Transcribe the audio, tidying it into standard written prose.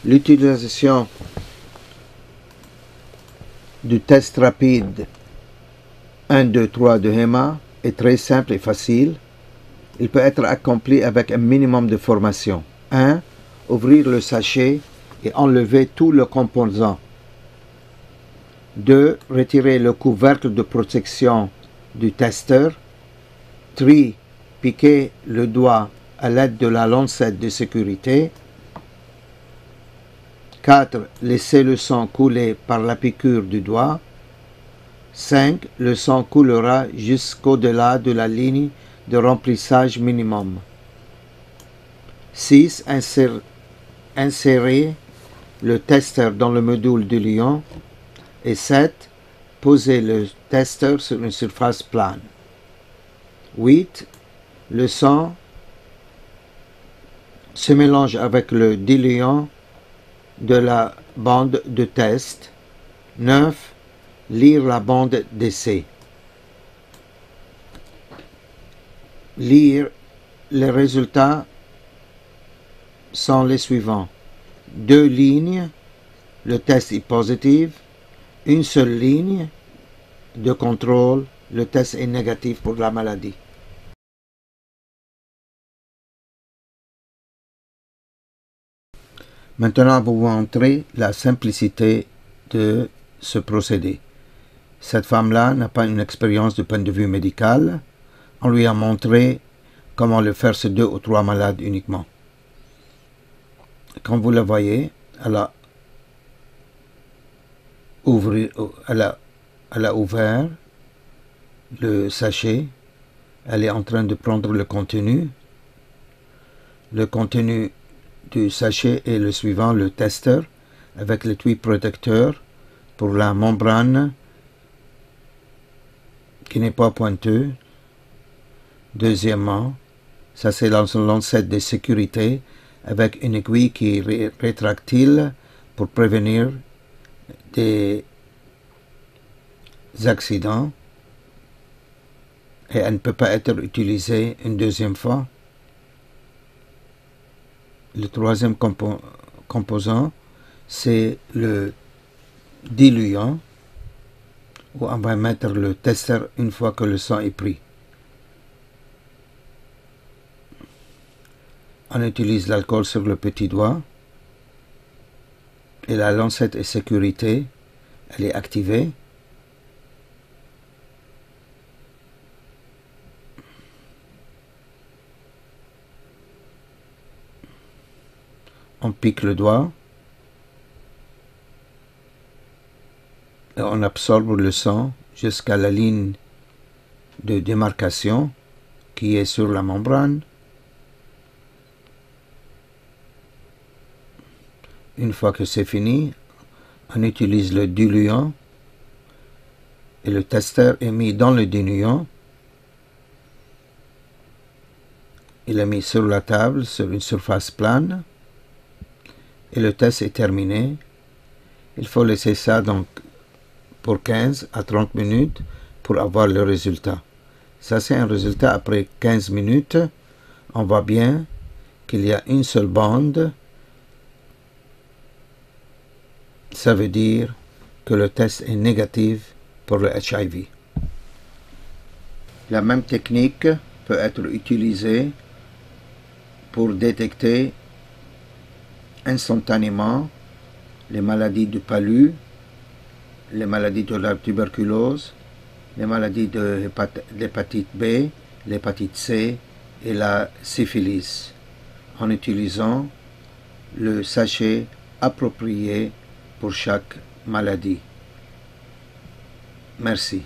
L'utilisation du test rapide 1, 2, 3 de HEMA est très simple et facile. Il peut être accompli avec un minimum de formation. 1. Ouvrir le sachet et enlever tout le composant. 2. Retirer le couvercle de protection du testeur. 3. Piquer le doigt à l'aide de la lancette de sécurité. 4. Laisser le sang couler par la piqûre du doigt. 5. Le sang coulera jusqu'au-delà de la ligne de remplissage minimum. 6. Insérer le testeur dans le module du lion. Et 7. Poser le testeur sur une surface plane. 8. Le sang se mélange avec le diluant de la bande de test. 9. Lire la bande d'essai. Lire les résultats sont les suivants. 2 lignes, le test est positif. Une seule ligne de contrôle, le test est négatif pour la maladie. Maintenant, vous montrez la simplicité de ce procédé. Cette femme-là n'a pas une expérience du point de vue médical. On lui a montré comment le faire sur 2 ou 3 malades uniquement. Comme vous le voyez, elle a ouvert le sachet. Elle est en train de prendre le contenu. Le contenu du sachet est le suivant, le tester avec l'étui protecteur pour la membrane qui n'est pas pointeux. Deuxièmement, ça c'est la lancette de sécurité avec une aiguille qui est rétractile pour prévenir des accidents et elle ne peut pas être utilisée une deuxième fois. Le troisième composant, c'est le diluant où on va mettre le tester une fois que le sang est pris. On utilise l'alcool sur le petit doigt et la lancette de sécurité, elle est activée. On pique le doigt et on absorbe le sang jusqu'à la ligne de démarcation qui est sur la membrane. Une fois que c'est fini, on utilise le diluant et le testeur est mis dans le diluant. Il est mis sur la table, sur une surface plane. Et le test est terminé. Il faut laisser ça donc pour 15 à 30 minutes pour avoir le résultat. Ça c'est un résultat après 15 minutes. On voit bien qu'il y a une seule bande. Ça veut dire que le test est négatif pour le HIV. La même technique peut être utilisée pour détecter instantanément les maladies du palu, les maladies de la tuberculose, les maladies de l'hépatite B, l'hépatite C et la syphilis, en utilisant le sachet approprié pour chaque maladie. Merci.